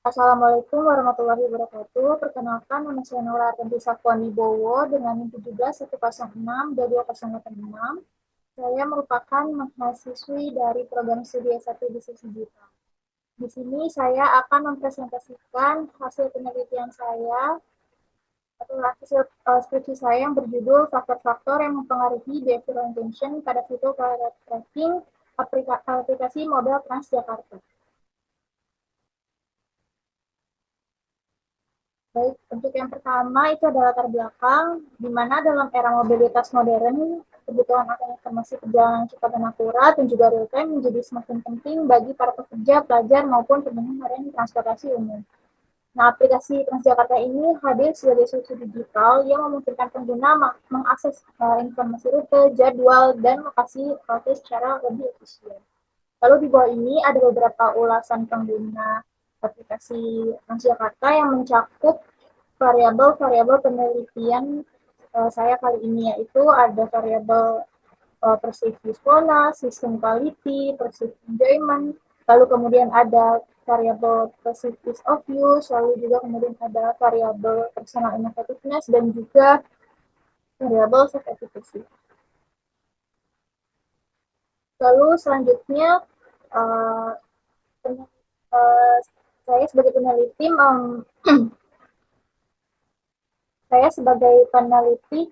Assalamualaikum warahmatullahi wabarakatuh. Perkenalkan, nama saya Nora Artanti Safwani Bowo dengan NIM 17.106-2086. Saya merupakan mahasiswi dari program studi S1 Bisnis Digital. Di sini saya akan mempresentasikan hasil penelitian saya atau hasil skripsi saya yang berjudul faktor-faktor yang mempengaruhi behavioral intention pada fitur tracking aplikasi model Transjakarta. Baik, untuk yang pertama itu adalah latar belakang, di mana dalam era mobilitas modern, kebutuhan akan informasi perjalanan cepat dan akurat dan juga real time menjadi semakin penting bagi para pekerja, pelajar, maupun pengguna harian transportasi umum. Nah, aplikasi Transjakarta ini hadir sebagai solusi digital yang memungkinkan pengguna mengakses informasi rute, jadwal, dan lokasi halte secara lebih efisien. Lalu di bawah ini ada beberapa ulasan pengguna aplikasi Transjakarta yang mencakup variabel-variabel penelitian saya kali ini, yaitu ada variabel perceived usefulness, system quality, perceived enjoyment, lalu kemudian ada variabel perceived ease of use, lalu juga kemudian ada variabel personal innovativeness dan juga variabel self efficacy. Lalu selanjutnya uh, uh, saya sebagai peneliti saya sebagai peneliti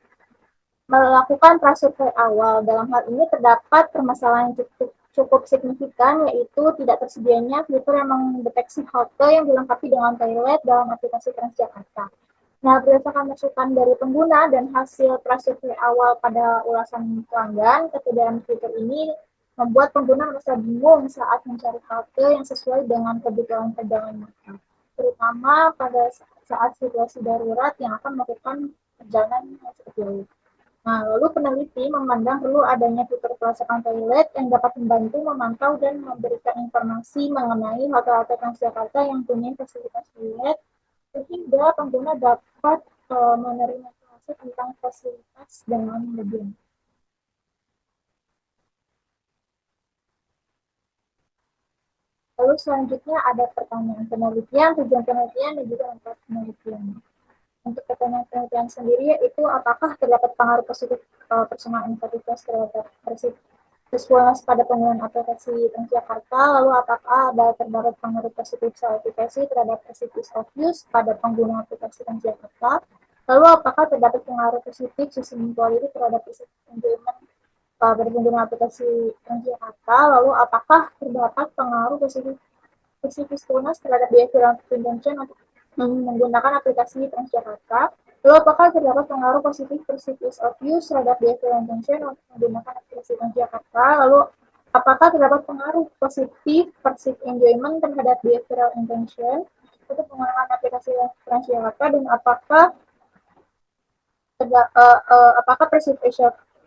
melakukan prasurvei awal. Dalam hal ini terdapat permasalahan yang cukup signifikan, yaitu tidak tersedianya fitur yang mendeteksi halte yang dilengkapi dengan toilet dalam aplikasi Transjakarta. Nah, berdasarkan masukan dari pengguna dan hasil prasurvei awal pada ulasan pelanggan, ketidakhadiran fitur ini membuat pengguna merasa bingung saat mencari halte yang sesuai dengan kebutuhan perjalanan mereka, terutama pada saat situasi darurat yang akan melakukan perjalanan yang cukup jauh. Nah, lalu peneliti memandang perlu adanya fitur pelacakan toilet yang dapat membantu memantau dan memberikan informasi mengenai halte-halte Transjakarta yang punya fasilitas toilet, sehingga pengguna dapat menerima informasi tentang fasilitas dengan lebih. Lalu selanjutnya ada pertanyaan penelitian, tujuan penelitian, dan juga tempat penelitian. Untuk pertanyaan penelitian sendiri, itu apakah terdapat pengaruh positif personal innovativeness terhadap response pada penggunaan aplikasi Transjakarta, lalu apakah ada terdapat pengaruh positif aplikasi terhadap perceived of use pada pengguna aplikasi Transjakarta, lalu apakah terdapat pengaruh positif sistem quality terhadap perceived enjoyment pada pengguna aplikasi Transjakarta, lalu apakah terdapat pengaruh positif usefulness terhadap behavioral intention untuk menggunakan aplikasi Transjakarta. Lalu apakah terdapat pengaruh positif perceived of use terhadap behavioral intention untuk menggunakan aplikasi Transjakarta? Lalu apakah terdapat pengaruh positif perceived enjoyment terhadap behavioral intention untuk menggunakan aplikasi Transjakarta, dan apakah apakah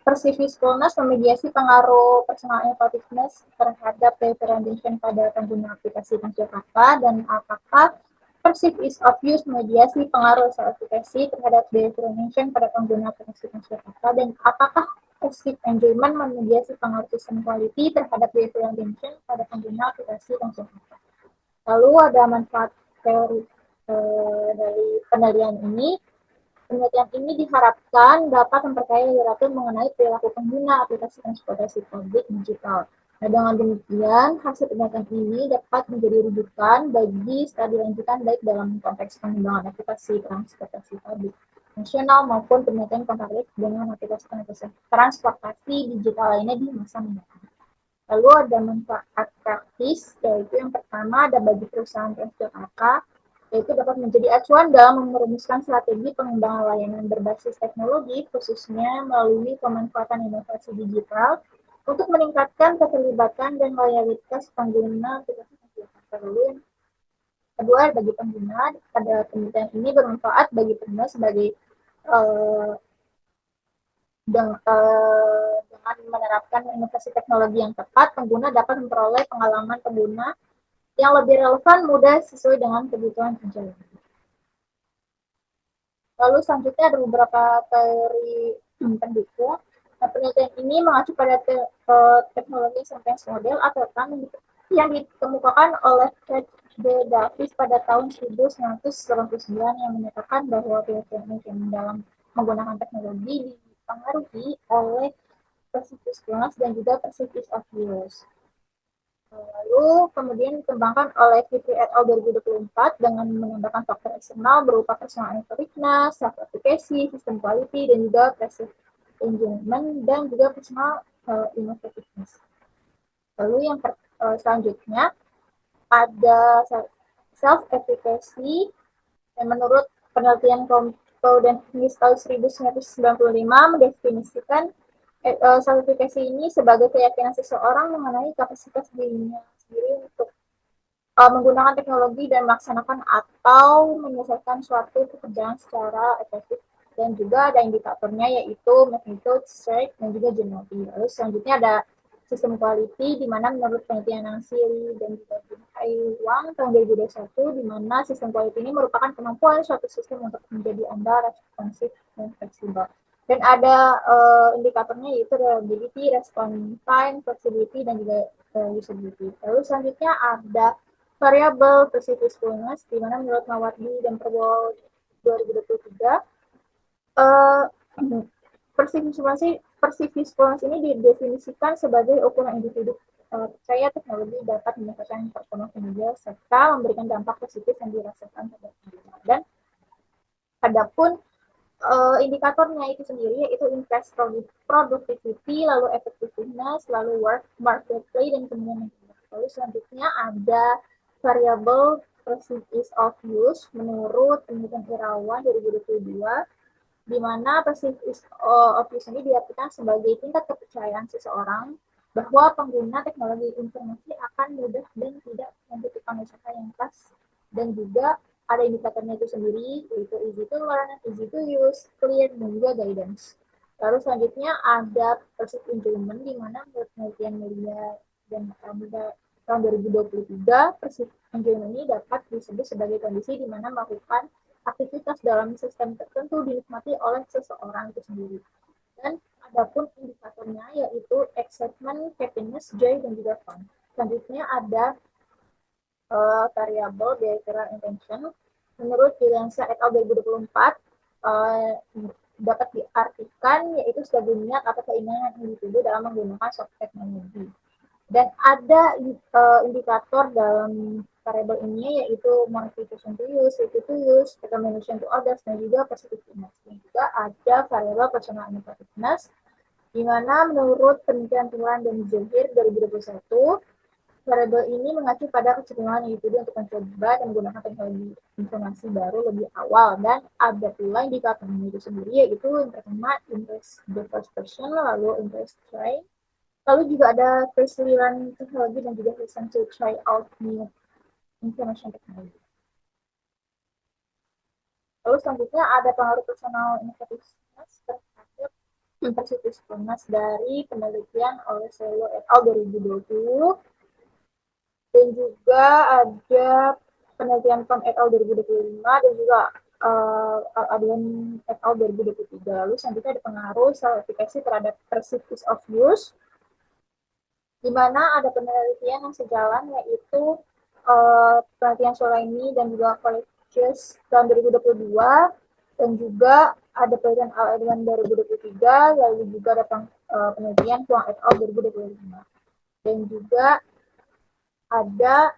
perceived usefulness memediasi pengaruh personal innovativeness terhadap behavioral intention pada pengguna aplikasi Transjakarta, dan apakah perceived ease of use memediasi pengaruh efficacy terhadap behavioral intention pada pengguna aplikasi Transjakarta, dan apakah perceived enjoyment memediasi pengaruh system quality terhadap behavioral intention pada pengguna aplikasi Transjakarta. Lalu ada manfaat teori dari penelitian ini. Penelitian ini diharapkan dapat memperkaya literatur mengenai perilaku pengguna aplikasi transportasi publik digital. Nah, dengan demikian, hasil penelitian ini dapat menjadi rujukan bagi studi lanjutan baik dalam konteks pengembangan aplikasi transportasi publik nasional maupun penelitian kompatif dengan aplikasi transportasi digital lainnya di masa mendatang. Lalu ada manfaat praktis, yaitu yang pertama ada bagi perusahaan Transjakarta, yaitu dapat menjadi acuan dalam merumuskan strategi pengembangan layanan berbasis teknologi, khususnya melalui pemanfaatan inovasi digital untuk meningkatkan keterlibatan dan loyalitas pengguna aplikasi Transjakarta. Lalu yang kedua, bagi pengguna, pada penelitian ini bermanfaat bagi pengguna sebagai dengan menerapkan inovasi teknologi yang tepat, pengguna dapat memperoleh pengalaman pengguna yang lebih relevan, mudah, sesuai dengan kebutuhan penjualan. Lalu selanjutnya ada beberapa teori pendukung. Nah, penelitian ini mengacu pada teknologi sentence model atau TAM yang ditemukan oleh Craig De Davis pada tahun 1989 yang menyatakan bahwa behavior management dalam menggunakan teknologi dipengaruhi oleh persistence dan juga persistence of use. Lalu kemudian dikembangkan oleh Fitri et al. 2024 dengan menambahkan faktor eksternal berupa personal effectiveness, self-efficacy, sistem quality, dan juga passive engagement, dan juga personal innovativeness. Lalu yang selanjutnya ada self-efficacy, dan menurut penelitian Kompo dan Hingis tahun 1995 mendefinisikan self-efficacy ini sebagai keyakinan seseorang mengenai kapasitas dirinya sendiri untuk menggunakan teknologi dan melaksanakan atau menyelesaikan suatu pekerjaan secara efektif. Dan juga ada indikatornya yaitu magnitude, strength, dan juga generality. Lalu selanjutnya ada sistem quality, di mana menurut penelitian Nancy dan juga Taiwan tahun 2021, di mana sistem quality ini merupakan kemampuan suatu sistem untuk menjadi Anda responsif dan fleksibel. Dan ada indikatornya yaitu reliability, response time, flexibility, dan juga usability. Lalu selanjutnya ada variabel persistence, di mana menurut Mawardi dan Perwo 2023, persistence ini didefinisikan sebagai ukuran individu percaya teknologi dapat meningkatkan performa kinerja serta memberikan dampak positif yang dirasakan pada pengguna. Dan adapun indikatornya itu sendiri yaitu increase productivity, lalu effectiveness, lalu work marketplace, dan kemudian lalu selanjutnya ada variabel percentage of use menurut penelitian Irawan 2022, di mana percentage of use ini diartikan sebagai tingkat kepercayaan seseorang bahwa pengguna teknologi informasi akan mudah dan tidak membutuhkan usaha yang keras, dan juga ada indikatornya itu sendiri, yaitu easy to learn, easy to use, clear, dan juga guidance. Lalu selanjutnya ada perceived enjoyment, di mana menurut penelitian media dan tahun 2023, perceived enjoyment ini dapat disebut sebagai kondisi di mana melakukan aktivitas dalam sistem tertentu dinikmati oleh seseorang itu sendiri. Dan adapun indikatornya yaitu excitement, happiness, joy, dan juga fun. Selanjutnya ada variabel behavioral intention. Menurut Juliansa et al. 2024, dapat diartikan yaitu sebagai niat atau keinginan individu dalam menggunakan suatu teknologi. Dan ada indikator dalam variabel ini yaitu motivation to use, recommendation to others, dan juga positiveness. Dan juga ada variabel personal innovativeness, di mana menurut penelitian Tuhan dan Zahir 2021, variabel ini mengacu pada kecenderungan individu untuk mencoba dan menggunakan teknologi informasi baru lebih awal. Dan ada pula indikatornya itu sendiri, yaitu yang pertama interest the first person, lalu interest try, lalu juga ada persiliran teknologi, dan juga reason to try out new information technology. Lalu selanjutnya ada pengaruh personal innovativeness terhadap persistence dari penelitian oleh Selo et al. 2020. Dan juga ada penelitian Tom et al. 2025 dan juga Adrian et al. 2023. Lalu selanjutnya ada pengaruh self-efficacy terhadap persistence of use, di mana ada penelitian yang sejalan yaitu penelitian Solaini dan juga Colleges tahun 2022, dan juga ada penelitian Al-Edwan 2023, lalu juga ada penelitian Huang et al. 2025. Dan juga ada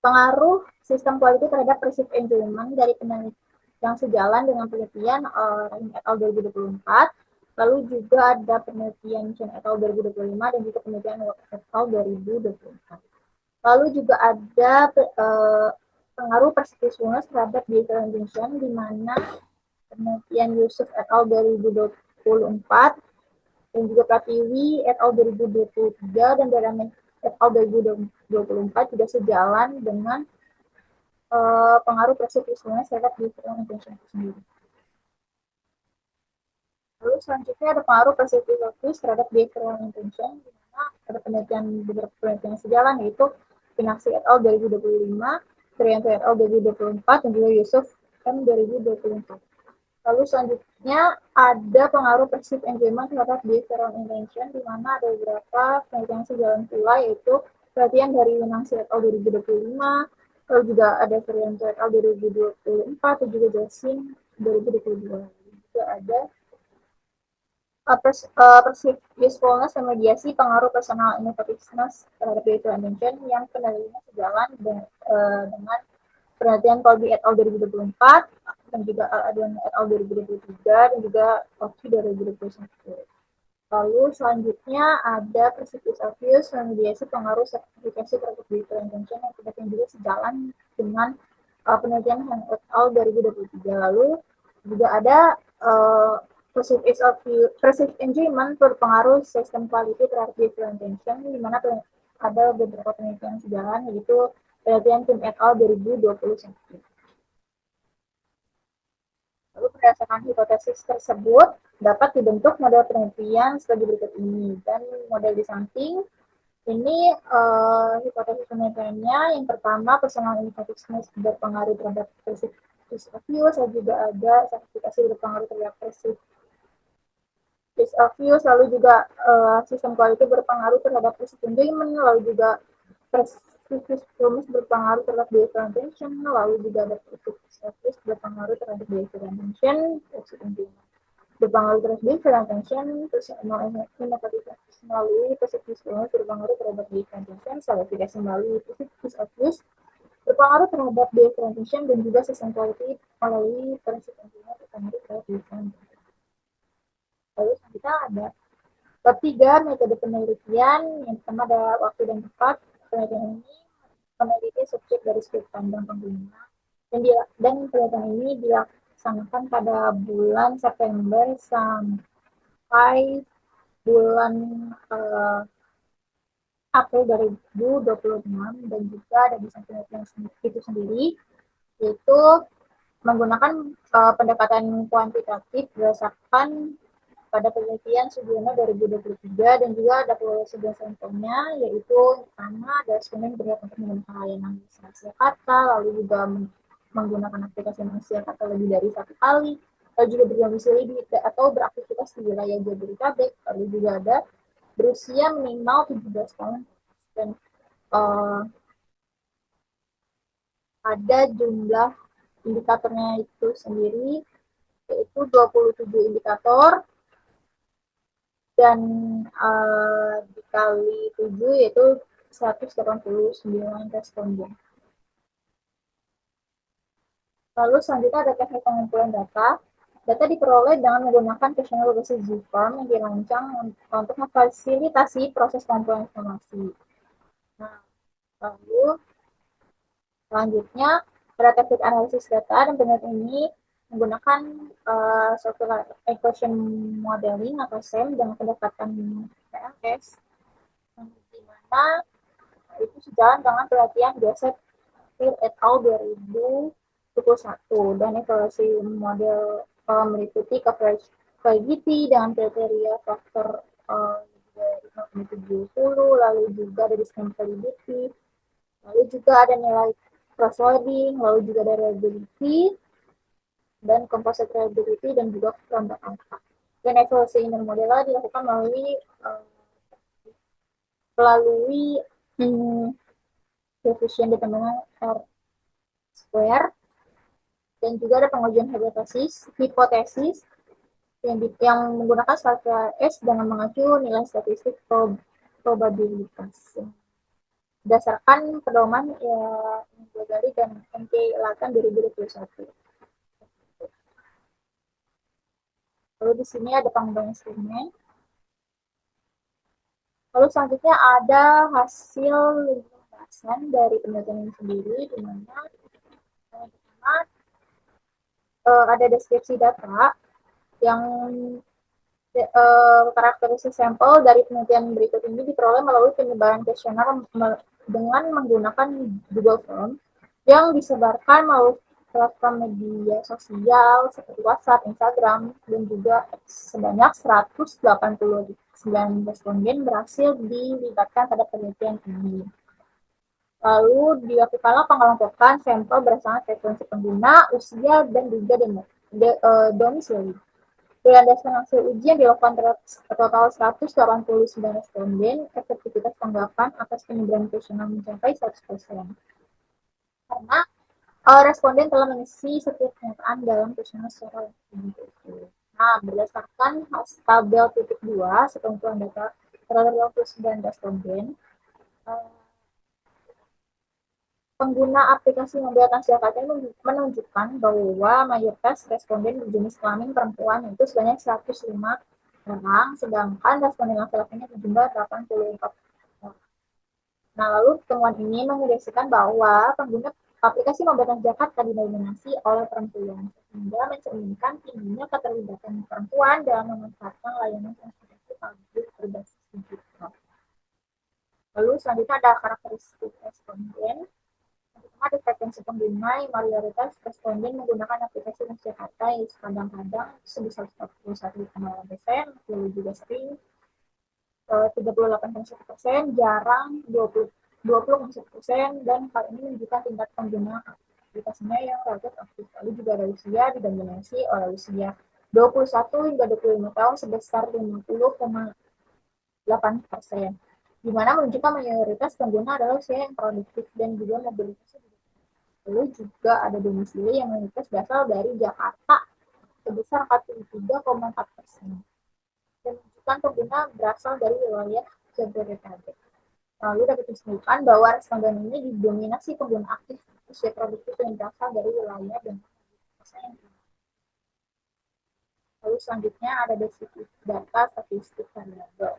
pengaruh sistem quality terhadap perceived enjoyment dari penelitian yang sejalan dengan penelitian Rahim et al. 2024. Lalu juga ada penelitian Chen et al. 2025 dan juga penelitian Wang et al. 2024. Lalu juga ada pengaruh persistence terhadap behavioral intention, di mana penelitian Yusuf et al. 2024 dan juga Pratiwi et al. 2023 dan Darame et al. 2024 juga sejalan dengan pengaruh persistence terhadap behavioral intention itu sendiri. Lalu selanjutnya ada pengaruh persistence terhadap behavioral intention, di mana ada beberapa penelitian sejalan yaitu Pinaksi et al. 2025, Trianto et al. 2024, dan juga Yusuf M 2024. Lalu selanjutnya ada pengaruh perceived enjoyment terhadap behavioral intention, di mana ada beberapa penelitian sejalan pula yaitu penelitian dari Winangsi et al. 2025, lalu juga ada Ferianto et al. 2024, dan juga Jasin 2022. Juga ada perceived usefulness dan mediasi pengaruh personal innovativeness terhadap behavioral attention yang penelitiannya sejalan dengan penelitian Colby et al. 2024 dan juga Al-Adwan et al. 2023 dan juga Oki 2021. Lalu selanjutnya ada perceived obvious remediasi pengaruh sertifikasi terhadap behavioral attention yang penelitian juga sejalan dengan penelitian Hang et al. 2023. Lalu juga ada perceived enjoyment berpengaruh sistem quality terhadap behavioral attention, di mana ada beberapa penelitian sejalan, yaitu penelitian Kim et al. 2021. Lalu berdasarkan hipotesis tersebut, dapat dibentuk model penelitian sebagai berikut ini. Dan model di samping, ini hipotesis penelitiannya, yang pertama, personal innovativeness berpengaruh terhadap perceived obvious, dan juga ada sertifikasi berpengaruh terhadap perceived obvious, lalu juga sistem quality berpengaruh terhadap perceived enjoyment, lalu juga perceived promise berpengaruh terhadap behavioral attention, lalu juga ada perceived obvious berpengaruh terhadap behavioral attention, perceived enjoyment berpengaruh terhadap behavioral attention, terus innovativeness melalui perceived promise berpengaruh terhadap behavioral attention, sertifikasi melalui perceived obvious berpengaruh terhadap behavioral attention, dan juga sistem quality melalui perceived enjoyment berpengaruh terhadap behavioral attention. Lalu kita ada bab 3, metode penelitian. Yang pertama ada waktu dan tempat. Penelitian ini meneliti subjek dari sudut pandang pengguna. Dan penelitian ini dilaksanakan pada bulan September sampai bulan April 2026. Dan juga ada di penelitian itu sendiri, yaitu menggunakan pendekatan kuantitatif berdasarkan pada penelitian Sugiono 2023, dan juga ada sebuah contohnya, yaitu pertama ada student berhak untuk menggunakan layanan manusia kata, lalu juga menggunakan aplikasi manusia kata lebih dari satu kali, lalu juga berdomisili atau beraktivitas di wilayah Jabodetabek, lalu juga ada berusia minimal 17 tahun, dan ada jumlah indikatornya itu sendiri, yaitu 27 indikator, dan dikali 7 yaitu 189 responden. Lalu selanjutnya ada teknik pengumpulan data. Data diperoleh dengan menggunakan kuesioner berbasis Z-form yang dirancang untuk memfasilitasi proses pengumpulan informasi. Nah, lalu selanjutnya ada teknik analisis data, dan penelitian ini menggunakan software equation modeling atau SEM dengan pendekatan PLS, di mana itu sejalan dengan penelitian Joseph Phil et al. 2021, dan evaluasi model meliputi coverage validity dengan kriteria faktor dari 0,70, lalu juga ada discount validity, lalu juga ada nilai cross-loading, lalu juga ada reliability, dan composite reliability, dan juga kelompok angka. Dan evaluasi inner model dilakukan melalui coefficient determinant R square, dan juga ada pengujian hipotesis yang menggunakan skala S dengan mengacu nilai statistik probabilitas berdasarkan pedoman Gali dan MK Latan 2021. Lalu di sini ada pengembangan instrumen. Lalu selanjutnya ada hasil pembahasan dari penelitian ini sendiri, di mana ada deskripsi data yang karakteristik sampel dari penelitian berikut ini diperoleh melalui penyebaran kuesioner dengan menggunakan Google Form yang disebarkan melalui platform media sosial seperti WhatsApp, Instagram, dan juga sebanyak 189 responden berhasil dilibatkan pada penelitian ini. Lalu dilakukanlah pengelompokan sampel berdasarkan frekuensi pengguna, usia, dan juga domisili. Berdasarkan hasil ujian dilakukan total 189 responden, efektivitas tanggapan atas penyebaran kuesioner mencapai 100%. Karena responden telah mengisi setiap pernyataan dalam kuesioner secara langsung. Nah, berdasarkan tabel titik 2, sekumpulan data terhadap 29 responden, pengguna aplikasi mobil Transjakarta menunjukkan bahwa mayoritas responden berjenis kelamin perempuan, yaitu sebanyak 105 orang, sedangkan responden laki-lakinya berjumlah 84 orang. Nah, lalu temuan ini mengindeksikan bahwa pengguna aplikasi mobil Transjakarta didominasi oleh perempuan, sehingga mencerminkan tingginya keterlibatan perempuan dalam memanfaatkan layanan transportasi publik berbasis digital. Lalu selanjutnya ada karakteristik responden. Ada frekuensi pengguna yang mayoritas responden menggunakan aplikasi Transjakarta yang kadang-kadang sebesar 41,8%, lalu juga sering 38,1%, jarang 20,1%, dan hal ini menunjukkan tingkat pengguna aplikasinya yang relatif aktif. Lalu juga ada usia didominasi oleh usia 21 hingga 25 tahun sebesar 50,8%, di mana menunjukkan mayoritas pengguna adalah usia yang produktif dan juga mobilitasnya. Lalu juga ada domisili yang mayoritas berasal dari Jakarta sebesar 43,4%. Dan menunjukkan pengguna berasal dari wilayah Jabodetabek. Lalu dapat disebutkan bahwa responden ini didominasi pengguna aktif usia produktif yang berasal dari wilayah dan lalu selanjutnya ada data statistik variabel.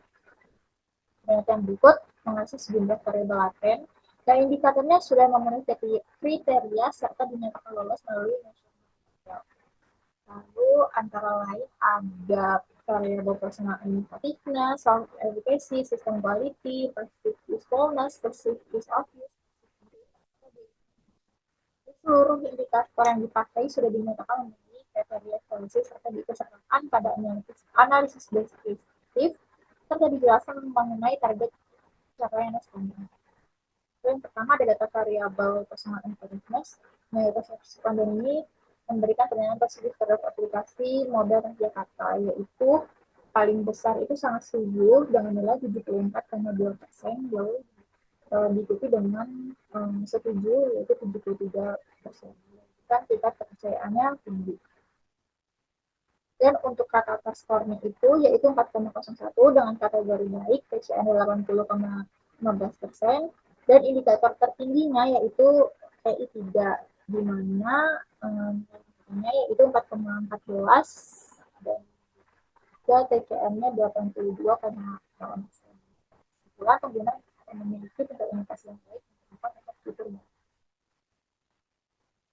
Yang berikut mengasih sejumlah variabel laten dan indikatornya sudah memenuhi kriteria serta dinyatakan lolos melalui nasional. Lalu antara lain ada variabel personal initiativeness, self efficacy, system quality, perceived usefulness, perceived use of use. Seluruh indikator yang dipakai sudah dinyatakan memenuhi kriteria solusi serta diikutsertakan pada analisis deskriptif serta dijelaskan mengenai target capaian responden. Yang pertama ada data variabel personal intelligence. Mayoritas responden ini memberikan penilaian positif terhadap aplikasi modal Transjakarta, yaitu paling besar itu sangat setuju dengan nilai 74,2%, lalu diikuti dengan setuju yaitu 73%. Dan tingkat kepercayaannya tinggi. Dan untuk rata-rata skornya itu yaitu 4,01 dengan kategori baik, PCN 80,15%, dan indikator tertingginya yaitu TI 3, di mana yaitu 4,14 dan juga TCN-nya 82,8%. Itulah pengguna yang memiliki tingkat inovasi yang baik untuk efek fitur.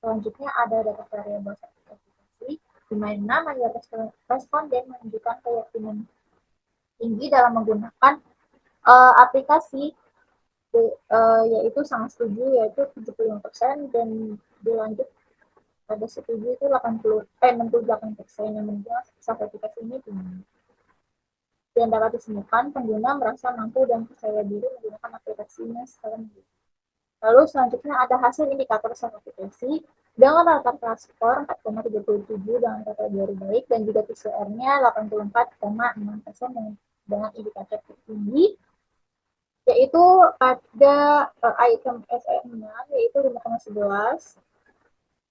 Selanjutnya ada data variabel sertifikasi, di mana mayoritas responden menunjukkan keyakinan tinggi dalam menggunakan aplikasi, yaitu sangat setuju yaitu 75%, dan dilanjut pada setuju itu 68%, yang menunjukkan sertifikasi ini tinggi. Dan dapat ditemukan pengguna merasa mampu dan percaya diri menggunakan aplikasinya secara mandiri. Lalu selanjutnya ada hasil indikator sertifikasi dengan rata-rata skor 4,37 dengan kategori baik dan juga PCR-nya 84,6% dengan indikator tertinggi, yaitu pada item SN6 yaitu 5,11.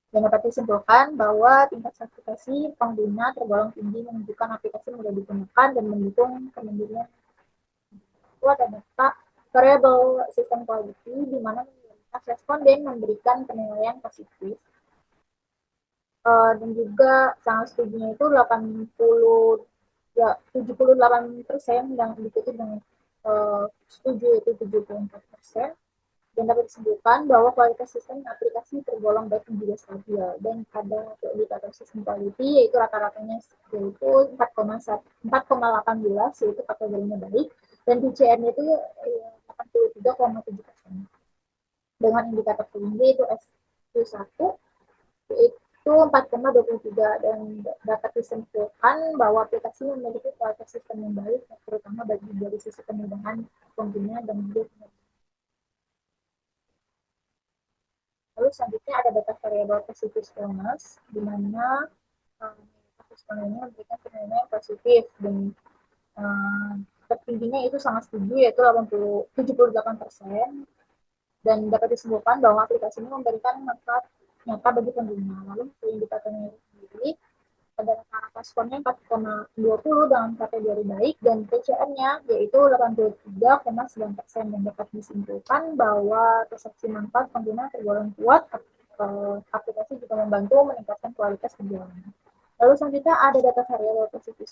Dan dapat disimpulkan bahwa tingkat sertifikasi pengguna tergolong tinggi, menunjukkan aplikasi mudah digunakan dan mendukung kemandirian. Itu ada data variable system quality, di mana responden memberikan penilaian positif, dan juga sangat setuju itu 78% dan diikuti dengan setuju itu 74%. Dan dapat disebutkan bahwa kualitas sistem aplikasi tergolong baik dan juga stabil. Dan ada indikator sistem quality yaitu rata-ratanya yaitu 4,18 yaitu kategorinya baik, dan TCN itu 83,7%. Dengan indikator tinggi itu S1 yaitu 4,23, dan dapat disimpulkan bahwa aplikasi memiliki kualitas sistem yang baik, terutama bagi dari sisi kemudahan pengguna dan juga. Lalu selanjutnya ada data variabel perceived usefulness, di mana respondennya memberikan penilaian yang positif dan tertingginya itu sangat setuju yaitu 78%, dan dapat disebutkan bahwa aplikasi ini memberikan manfaat nyata bagi pengguna. Lalu indikatornya sendiri ada rata-rata skornya 4,20 dengan kategori baik dan TCN-nya yaitu 83,9%, dan dapat disimpulkan bahwa persepsi manfaat pengguna tergolong kuat. Aplikasi juga membantu meningkatkan kualitas perjalanan. Lalu selanjutnya ada data variabel positif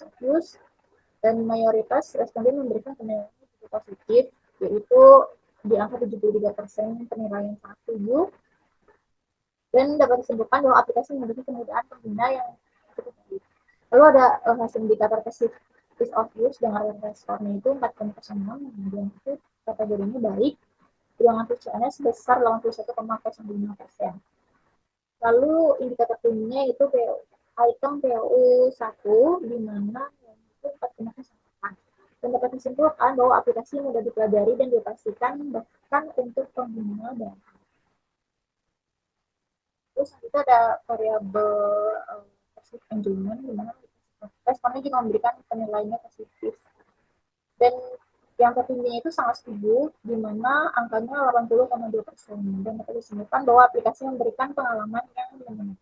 dan mayoritas responden memberikan penilaian positif, yaitu di angka 73% penilaian sangat setuju, dan dapat disebutkan bahwa aplikasi memiliki kemudahan pengguna yang cukup baik. Lalu ada hasil indikator ease of use dengan responnya itu 4,06, kemudian itu kategorinya baik dengan TCN sebesar 81,05%. Lalu indikator tingginya itu item PO1 di mana itu 4,08, dan dapat disimpulkan bahwa aplikasi mudah dipelajari dan dipastikan bahkan untuk pengguna baru. Terus kita ada variabel passive engagement di mana responnya juga memberikan penilaiannya positif, dan yang tertingginya itu sangat setuju di mana angkanya 80,2%, dan dapat disebutkan bahwa aplikasi memberikan pengalaman yang menyenangkan.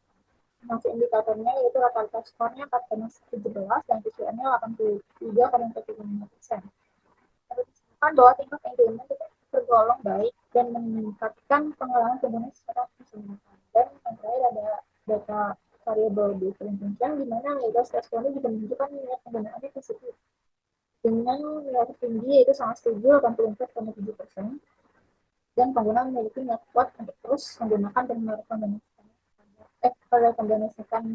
Masih indikatornya yaitu rata-rata skornya 4,17 dan TCN-nya 83,45%. Dapat disebutkan bahwa tingkat engagement tergolong baik dan meningkatkan pengalaman pengguna secara keseluruhan. Dan yang terakhir ada data variabel different function di mana mayoritas responnya juga menunjukkan minat penggunaannya positif dengan nilai tertinggi yaitu sangat setuju 84,7%, dan pengguna memiliki niat kuat untuk terus menggunakan dan merekomendasikan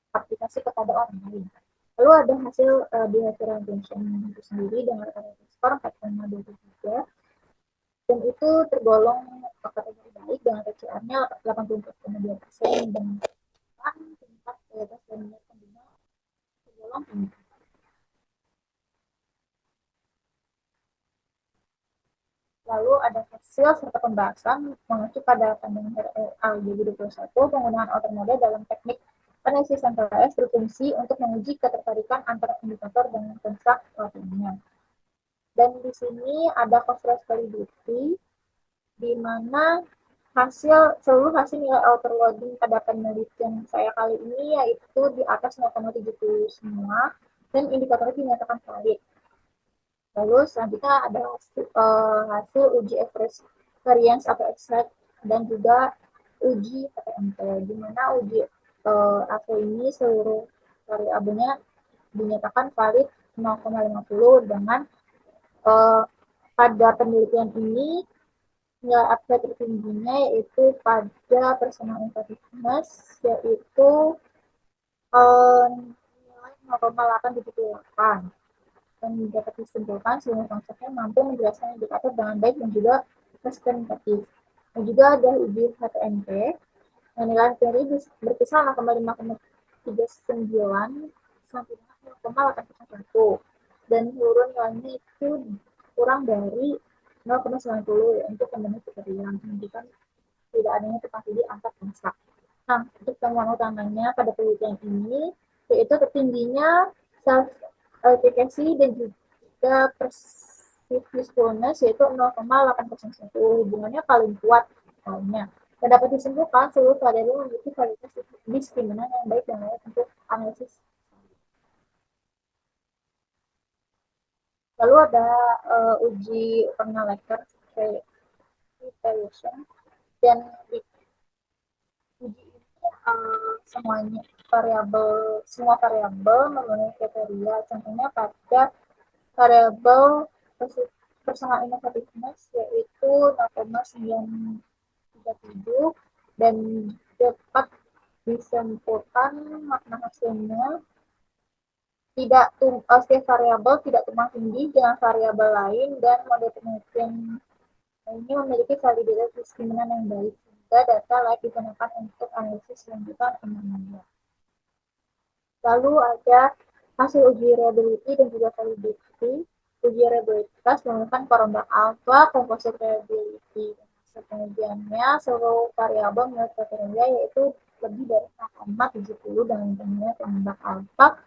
aplikasi kepada orang lain. Lalu ada hasil behavioral attention itu sendiri dengan rata-rata skor 4,23, dan itu tergolong kategori baik dengan TCR-nya 84,2%, dan tingkat kualitas dan minat pengguna tergolong tinggi. Lalu ada hasil serta pembahasan mengacu pada pandangan RL 2021 penggunaan outer mode dalam teknik analisis centralized berfungsi untuk menguji ketertarikan antara indikator dengan konstruk lainnya. Dan di sini ada cross validity di mana seluruh hasil nilai outer loading pada penelitian saya kali ini yaitu di atas 0,70 semua, dan indikatornya dinyatakan valid. Lalu selanjutnya ada hasil uji average variance atau exact dan juga uji PTMT, di mana uji AC ini seluruh variabelnya dinyatakan valid 0,50, dengan pada penelitian ini nilai AC tertingginya yaitu pada personal effectiveness yaitu nilai 0,878, dan dapat disimpulkan seluruh konsepnya mampu menjelaskan indikator dengan baik dan juga representatif. Dan juga ada uji HTMP yang nilai teori berkisar 0,539 sampai dengan 0,801, dan seluruh nilainya itu kurang dari 0,90 untuk memenuhi kriteria menunjukkan tidak adanya tepatnya di angka konstrak. Nah, untuk temuan utamanya pada penelitian ini yaitu tertingginya self verifikasi dan juga perceived usefulness yaitu 0,801, hubungannya paling kuat lainnya. Dan dapat disimpulkan seluruh variabel memiliki kualitas diskriminan yang baik dan layak untuk analisis. Lalu ada uji Kernel Lecter Evaluation, dan di uji ini semua variabel memenuhi kriteria. Contohnya pada variabel personal innovativeness yaitu 0,937, dan dapat disimpulkan makna hasilnya tidak setiap variabel tidak tumpang tindih dengan variabel lain, dan model penelitian ini memiliki validitas diskriminan yang baik sehingga data layak digunakan untuk analisis lanjutan ilmiah. Lalu ada hasil uji reliability dan juga validity. Uji reliabilitas menggunakan Corombak Alpha Composite Reliability. Hasil pengujiannya seluruh variabel menurut kriteria yaitu lebih dari 0,70 dengan nilai tembak alfa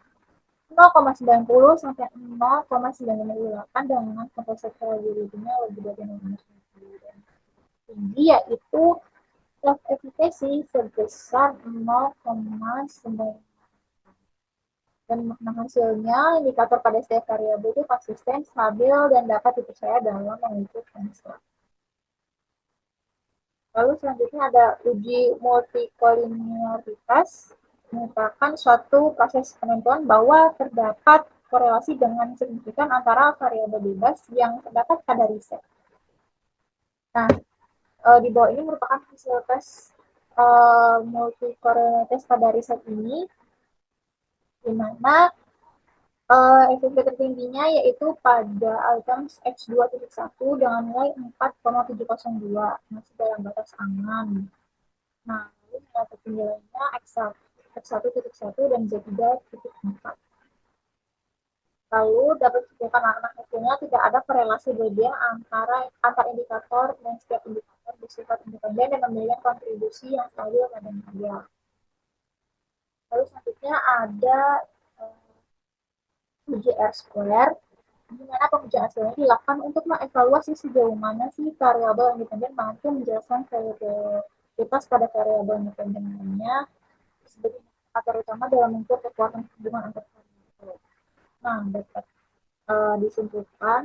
0,90 sampai 0,98 dengan komposisi probability-nya lebih dari 0,90. Tinggi yaitu self efficacy sebesar 0,9. Dan hasilnya indikator pada setiap variabel itu konsisten, stabil, dan dapat dipercaya dalam mengukur transfer. Lalu selanjutnya ada uji multikolinearitas, merupakan suatu proses penentuan bahwa terdapat korelasi dengan signifikan antara variabel bebas yang terdapat pada riset. Nah, di bawah ini merupakan hasil tes multikolinearitas pada riset ini, di mana efek tertingginya yaitu pada items X2.1 dengan nilai 4,702, masih dalam batas aman. Nah, lalu nilai tertinggi lainnya X1.1 dan Z3.4. Lalu dapat disimpulkan karena hasilnya tidak ada korelasi berlebihan antar indikator dan setiap indikator bersifat independen dan memiliki kontribusi yang stabil pada media. Lalu selanjutnya ada uji R-square, di mana pengujian R-square dilakukan untuk mengevaluasi sejauh mana sih variabel independen mampu menjelaskan variabilitas pada variabel independen lainnya sebagai indikator utama dalam mengukur kekuatan hubungan antar variabel. Nah, dapat disimpulkan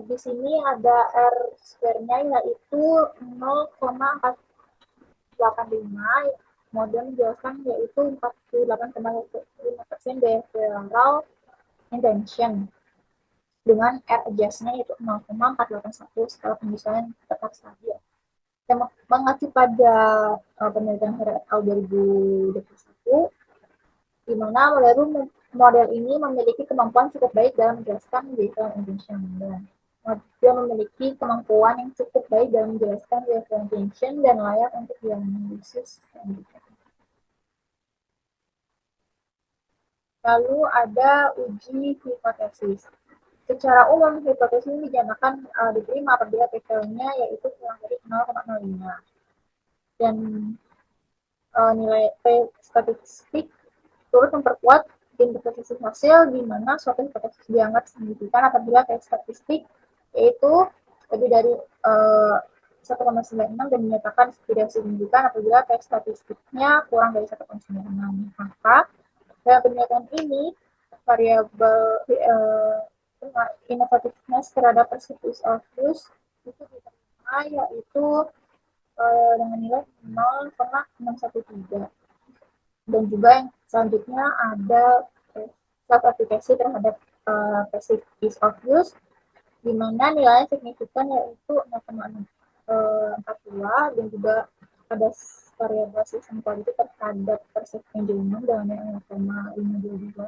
di sini ada R-square-nya yaitu 0,485, kemudian menjelaskan yaitu 48,5% behavioral intention dengan R adjustnya yaitu 0,481 skala penyesuaian tetap stabil. Yang mengacu pada penelitian tahun 2021, di mana model ini memiliki kemampuan cukup baik dalam menjelaskan behavioral intention. Dia memiliki kemampuan yang cukup baik dalam menjelaskan behavioral intention dan layak untuk dianalisis. Lalu ada uji hipotesis. Secara umum, hipotesis ini dinyatakan diterima apabila p-value-nya yaitu kurang dari 0,05. Dan nilai P statistik turut memperkuat hipotesis hasil di mana suatu hipotesis dianggap signifikan apabila P statistik yaitu lebih dari 1,96 dan dinyatakan tidak signifikan apabila P statistiknya kurang dari 1,96. Maka dalam penelitian ini variabel innovativeness terhadap percentage of use itu diterima yaitu dengan nilai 0,613. Dan juga yang selanjutnya ada self-efficacy terhadap percentage of use, di mana nilainya signifikan yaitu 0,42 dan juga ada variabel sistem quality terhadap perceived engagement dengan nilai 0,522.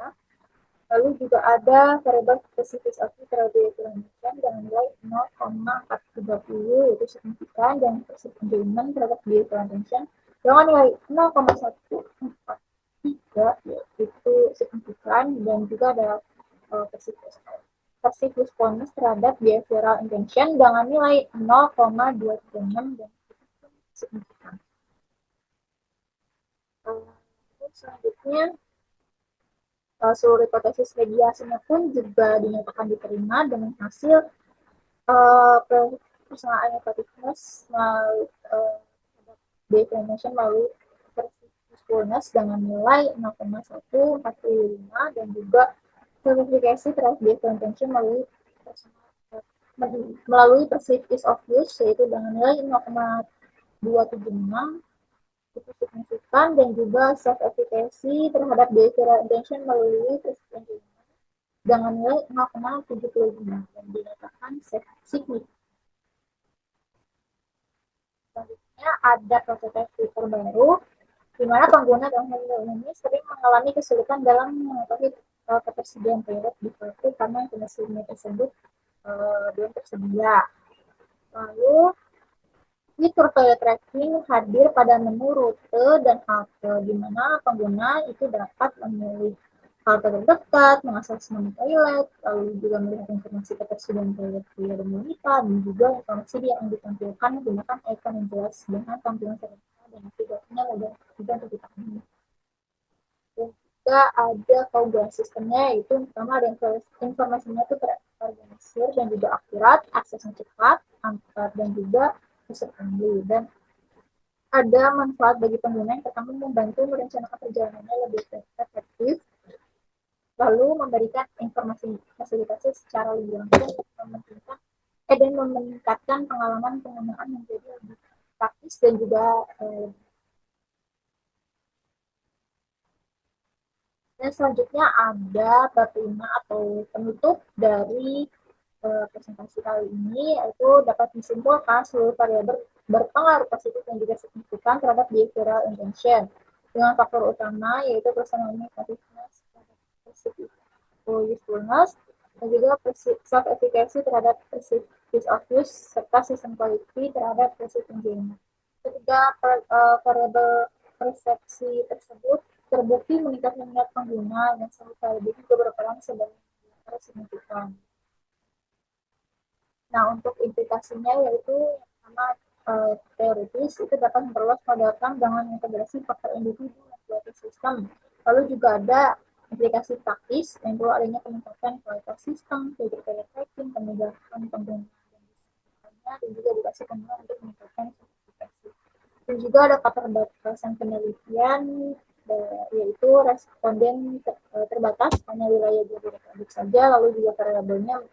Lalu juga ada variabel specific of terhadap information dengan nilai 0,430 yaitu signifikan dan perceived engagement terhadap information dengan nilai 0,143 yaitu signifikan dan juga ada perceived response terhadap behavioral intention dengan nilai 0,236 dan signifikan. Selanjutnya seluruh hipotesis mediasinya pun juga dinyatakan diterima dengan hasil personal effectiveness melalui definition melalui usefulness dengan nilai 0,145 dan juga verifikasi terhadap definition melalui perceived ease of use yaitu dengan nilai 0,276 itu signifikan dan juga self-efficacy terhadap behavioral intention melalui perceived dengan nilai 0,75 dan dinyatakan signifikan. Selanjutnya ada prototipe filter baru, di mana pengguna dalam hal ini sering mengalami kesulitan dalam mengetahui ketersediaan payload di filter karena informasi tersebut belum tersedia. Lalu fitur toilet tracking hadir pada menu rute dan halte, di mana pengguna itu dapat memilih halte terdekat, mengakses menu toilet, lalu juga melihat informasi ketersediaan toilet pria dan wanita, dan juga informasi yang ditampilkan menggunakan ikon yang jelas dengan tampilan sederhana navigasinya mudah juga untuk dipahami. Dan juga ada keunggulan sistemnya, yaitu pertama ada informasinya itu terorganisir dan juga akurat, aksesnya cepat, angkat dan juga user friendly, dan ada manfaat bagi pengguna yang pertama membantu merencanakan perjalanannya lebih efektif, lalu memberikan informasi fasilitasnya secara lebih langsung, dan meningkatkan pengalaman penggunaan menjadi lebih praktis dan juga dan selanjutnya ada bab 5 atau penutup dari presentasi kali ini, yaitu dapat disimpulkan seluruh variabel berpengaruh positif dan juga signifikan terhadap behavioral intention dengan faktor utama yaitu personal effectiveness, usefulness, dan juga self efficacy terhadap perceived ease of use serta sistem quality terhadap perceived engagement. Ketiga variabel persepsi tersebut terbukti meningkat minat pengguna dan serta juga berperan sebagai signifikan. Nah, untuk implikasinya yaitu yang pertama teoritis itu dapat memperluas model dengan integrasi faktor individu dan suatu sistem. Lalu juga ada implikasi praktis yang perlu adanya peningkatan kualitas sistem, jadi tracking, pemudahan pengguna dan juga edukasi pengguna untuk meningkatkan sertifikasi. Dan juga ada keterbatasan penelitian yaitu responden terbatas hanya wilayah Jabodetabek saja, lalu juga variabelnya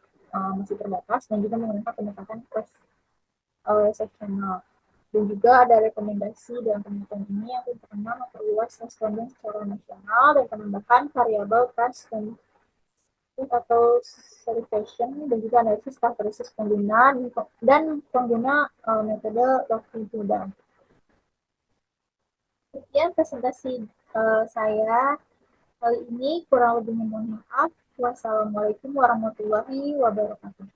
masih terbatas dan juga menggunakan pendekatan cross sectional. Dan juga ada rekomendasi dalam penelitian ini yang pertama memperluas responden secara nasional dan penambahan variabel trust atau certification dan juga analisis karakteristik pengguna dan pengguna metode longitudinal. Sekian presentasi saya kali ini, kurang lebih mohon maaf. Wassalamualaikum warahmatullahi wabarakatuh.